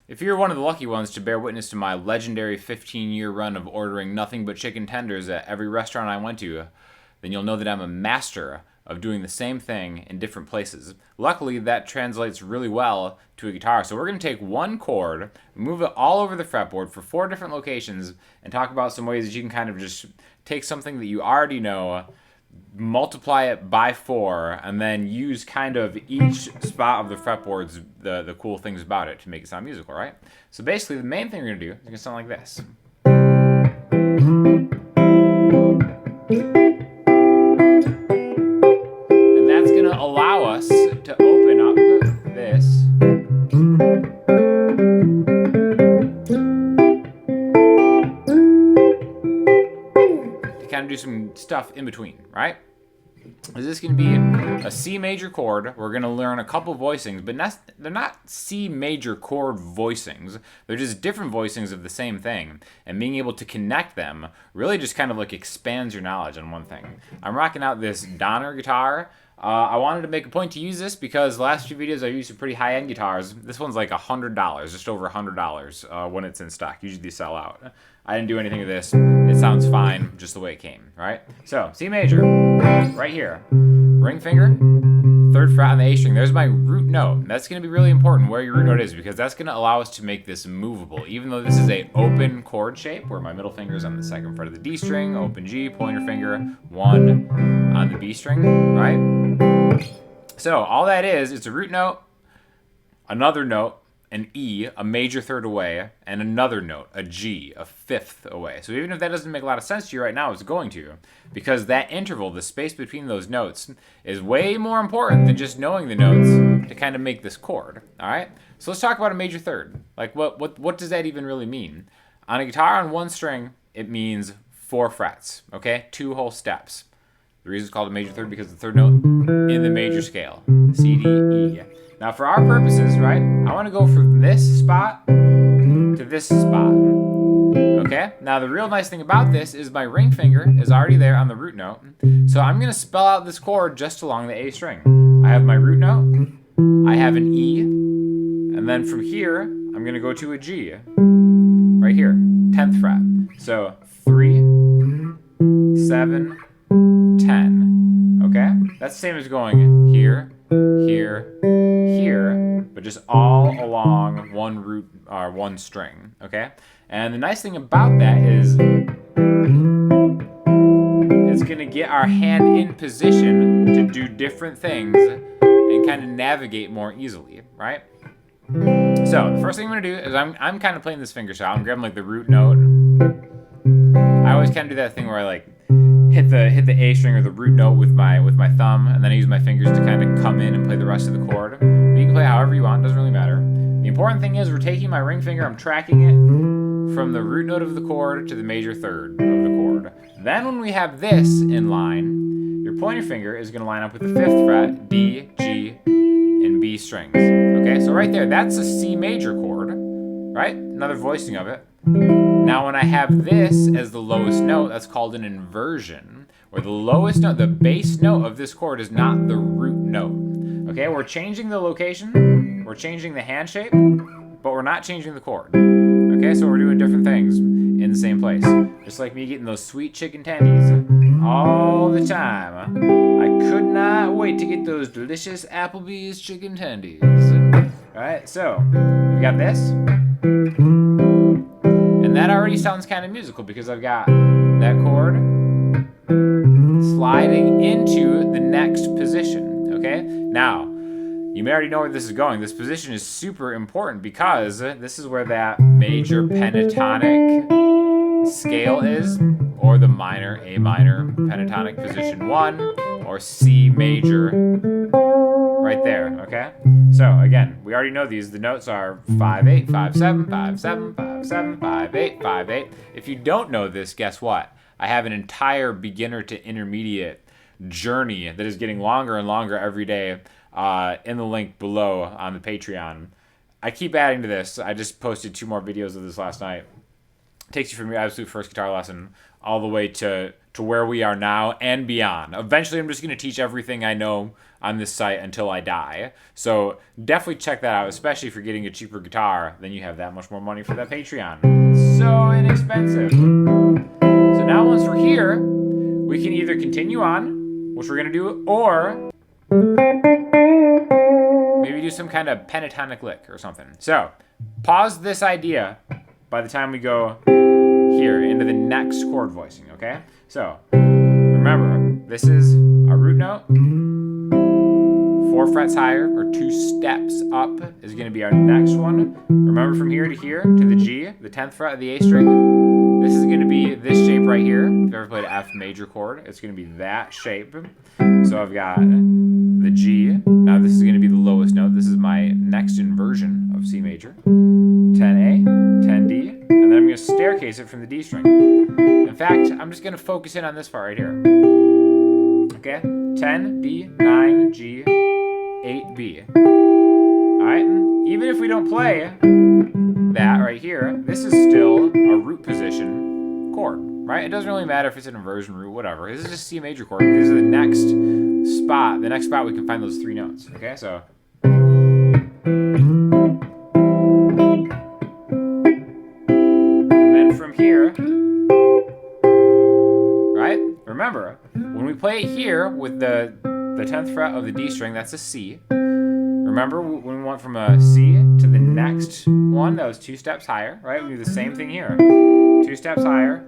If you're one of the lucky ones to bear witness to my legendary 15-year run of ordering nothing but chicken tenders at every restaurant I went to, then you'll know that I'm a master of doing the same thing in different places. Luckily, that translates really well to a guitar. So we're going to take one chord, move it all over the fretboard for 4 different locations, and talk about some ways that you can kind of just take something that you already know, multiply it by 4, and then use kind of each spot of the fretboards, the cool things about it to make it sound musical, right? So basically, the main thing we're going to do is going to sound like this. And that's going to allow us to open up this. Kind of do some stuff in between, right? Is this going to be a C major chord? We're going to learn a couple voicings, but they're not C major chord voicings. They're just different voicings of the same thing. And being able to connect them really just kind of like expands your knowledge on one thing. I'm rocking out this Donner guitar. I wanted to make a point to use this because the last few videos I used some pretty high-end guitars. This one's like $100, just over $100 when it's in stock. Usually they sell out. I didn't do anything to this. It sounds fine just the way it came, right? So, C major, right here. Ring finger, 3rd fret on the A string. There's my root note. That's going to be really important where your root note is because that's going to allow us to make this movable. Even though this is a open chord shape where my middle finger is on the 2nd fret of the D string, open G, pointer finger, 1 on the B string, right? So all that is, it's a root note, another note, an E, a major 3rd away, and another note, a G, a 5th away. So even if that doesn't make a lot of sense to you right now, it's going to, because that interval, the space between those notes, is way more important than just knowing the notes to kind of make this chord, all right? So let's talk about a major 3rd. Like, what does that even really mean? On a guitar on 1 string, it means 4 frets, okay? 2 whole steps. The reason it's called a major 3rd because the 3rd note in the major scale, C, D, E. Now for our purposes, right, I want to go from this spot to this spot, okay? Now the real nice thing about this is my ring finger is already there on the root note, so I'm going to spell out this chord just along the A string. I have my root note, I have an E, and then from here, I'm going to go to a G, right here, 10th fret. So 3, 7, 10, okay? That's the same as going here, here, here, but just all along one root or 1 string, okay? And the nice thing about that is it's going to get our hand in position to do different things and kind of navigate more easily, right? So the first thing I'm going to do is I'm kind of playing this finger style. I'm grabbing like the root note. I always kind of do that thing where I like hit the A string or the root note with my thumb, and then I use my fingers to kind of come in and play the rest of the chord. But you can play however you want, doesn't really matter. The important thing is we're taking my ring finger, I'm tracking it from the root note of the chord to the major 3rd of the chord. Then when we have this in line, your pointer finger is going to line up with the 5th fret, D, G, and B strings. Okay, so right there, that's a C major chord, right? Another voicing of it. Now when I have this as the lowest note, that's called an inversion, where the lowest note, the bass note of this chord is not the root note. Okay, we're changing the location, we're changing the hand shape, but we're not changing the chord. Okay, so we're doing different things in the same place. Just like me getting those sweet chicken tendies all the time. I could not wait to get those delicious Applebee's chicken tendies. Alright, so we got this. And that already sounds kind of musical because I've got that chord sliding into the next position, okay? Now, you may already know where this is going. This position is super important because this is where that major pentatonic scale is, or the minor, A minor, pentatonic position 1, or C major, right there, okay? So again, we already know these. The notes are 5/8, 5/7, 5/7, 5/7, 5/8, 5/8. If you don't know this, guess what? I have an entire beginner to intermediate journey that is getting longer and longer every day in the link below on the Patreon. I keep adding to this. I just posted 2 more videos of this last night. takes you from your absolute first guitar lesson all the way to where we are now and beyond. Eventually, I'm just going to teach everything I know on this site until I die. So definitely check that out, especially if you're getting a cheaper guitar, then you have that much more money for that Patreon. So inexpensive. So now once we're here, we can either continue on, which we're going to do, or maybe do some kind of pentatonic lick or something. So pause this idea by the time we go here into the next chord voicing, okay? So remember, this is our root note. 4 frets higher, or 2 steps up, is going to be our next one. Remember, from here to the G, the 10th fret of the A string, this is going to be this shape right here. If you've ever played an F major chord, it's going to be that shape. So I've got the G. Now this is going to be the lowest note. This is my next inversion of C major. 10A, 10D, and then I'm going to staircase it from the D string. In fact, I'm just going to focus in on this part right here. Okay? 10, D, 9, G, 8, B. Alright? Even if we don't play that right here, this is still a root position chord, right? It doesn't really matter if it's an inversion root, whatever. This is just C major chord. This is the next spot we can find those 3 notes. Okay? So here, right? Remember, when we play it here with the 10th fret of the D string, that's a C. Remember when we went from a C to the next one, that was 2 steps higher, right? We do the same thing here. 2 steps higher,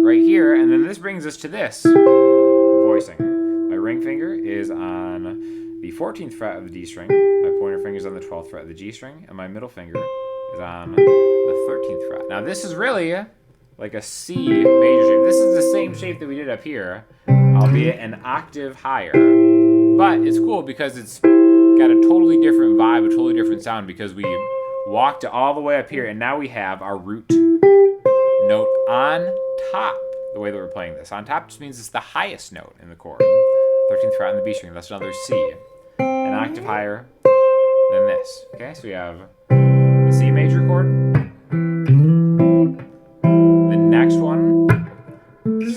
right here, and then this brings us to this voicing. My ring finger is on the 14th fret of the D string, my pointer finger is on the 12th fret of the G string, and my middle finger is on the 13th fret. Now this is really like a C major shape. This is the same shape that we did up here, albeit an octave higher. But it's cool because it's got a totally different vibe, a totally different sound, because we walked all the way up here and now we have our root note on top. The way that we're playing this. On top just means it's the highest note in the chord. 13th fret on the B string, that's another C. An octave higher than this. Okay, so we have the C major chord. The next one,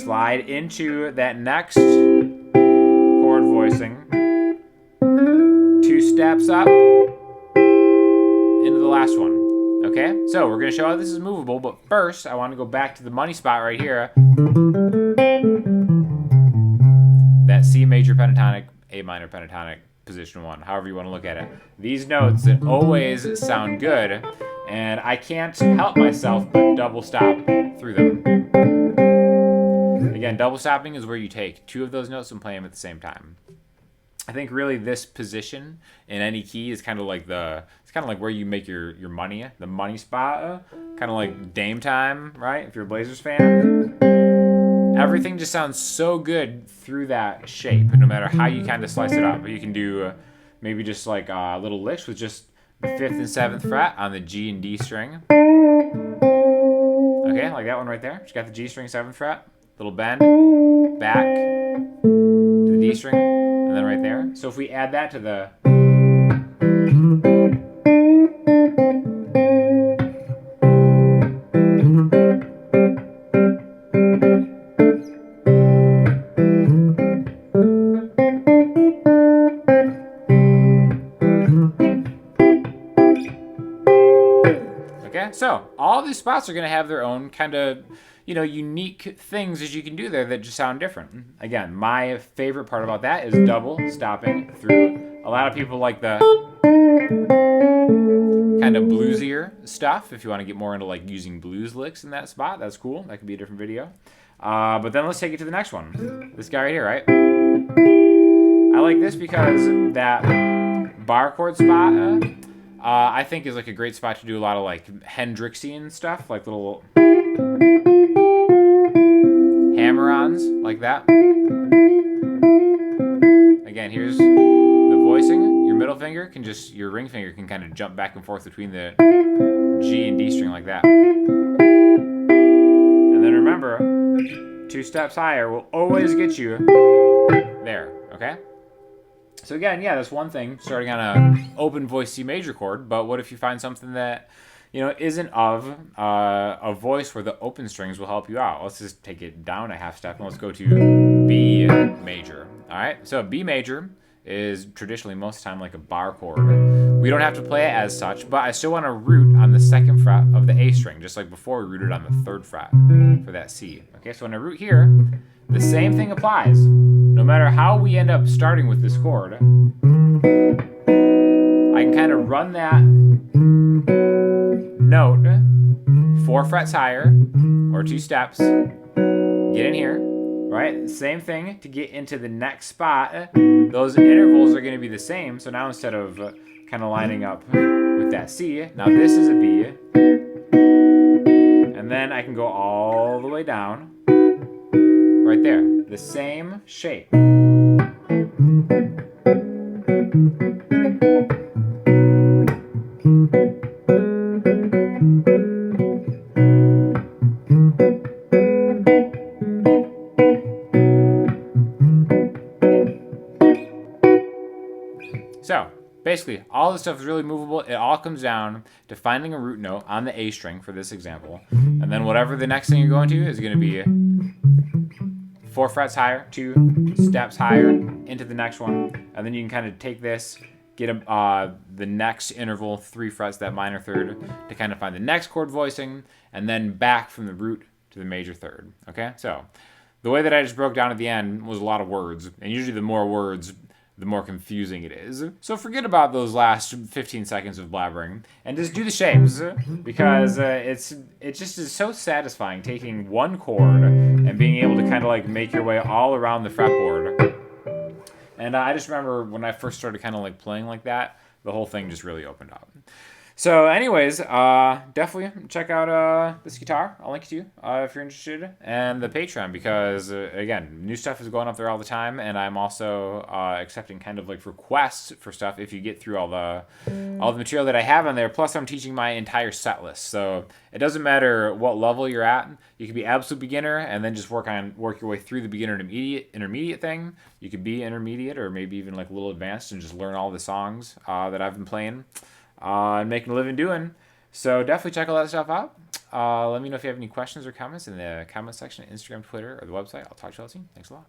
slide into that next chord voicing. 2 steps up into the last one. Okay, so we're going to show how this is movable, but first I want to go back to the money spot right here. That C major pentatonic, A minor pentatonic, position 1, however you want to look at it. These notes that always sound good, and I can't help myself but double stop through them. Again, double stopping is where you take 2 of those notes and play them at the same time. I think really this position in any key is kind of like it's kind of like where you make your money, the money spot, kind of like Dame Time, right? If you're a Blazers fan. Everything just sounds so good through that shape, no matter how you kind of slice it up. You can do maybe just like little licks with just the 5th and 7th fret on the G and D string. Okay, like that one right there. Just got the G string, 7th fret, little bend, back to the D string, and then right there. So if we add that to the so all these spots are going to have their own kind of, unique things that you can do there that just sound different. Again, my favorite part about that is double stopping through. A lot of people like the kind of bluesier stuff. If you want to get more into like using blues licks in that spot, that's cool. That could be a different video. But then let's take it to the next one. This guy right here, right? I like this because that bar chord spot, I think is like a great spot to do a lot of like Hendrixian stuff, like little hammer-ons like that. Again, here's the voicing. Your middle finger your ring finger can kind of jump back and forth between the G and D string like that. And then remember, 2 steps higher will always get you there, okay? So again, yeah, that's one thing, starting on a open voice C major chord, but what if you find something that isn't of a voice where the open strings will help you out. Let's just take it down a half step and let's go to B major. All right, so B major is traditionally most of the time like a bar chord. We don't have to play it as such, but I still want to root on the 2nd fret of the A string, just like before we rooted on the 3rd fret for that C. Okay, so when I root here, the same thing applies. No matter how we end up starting with this chord, I can kind of run that note 4 frets higher or 2 steps, get in here, right? Same thing to get into the next spot. Those intervals are going to be the same. So now instead of kind of lining up with that C, now this is a B. And then I can go all the way down right there. The same shape. So basically, all this stuff is really movable. It all comes down to finding a root note on the A string for this example. And then whatever the next thing you're going to is going to be 4 frets higher, 2 steps higher into the next one. And then you can kind of take this, get the next interval, 3 frets, that minor third, to kind of find the next chord voicing, and then back from the root to the major third. Okay, so the way that I just broke down at the end was a lot of words. And usually the more words, the more confusing it is. So forget about those last 15 seconds of blabbering and just do the shapes, because it just is so satisfying taking one chord and being able to kind of like make your way all around the fretboard. And I just remember when I first started kind of like playing like that, the whole thing just really opened up. So anyways, definitely check out this guitar. I'll link it to you if you're interested, and the Patreon, because again, new stuff is going up there all the time, and I'm also accepting kind of like requests for stuff if you get through all the material that I have on there. Plus, I'm teaching my entire set list, so it doesn't matter what level you're at. You could be absolute beginner and then just work your way through the beginner to intermediate thing. You could be intermediate or maybe even like a little advanced and just learn all the songs that I've been playing and making a living doing. So definitely check all that stuff out. Let me know if you have any questions or comments in the comment section, Instagram, Twitter, or the website. I'll talk to you all soon. Thanks a lot.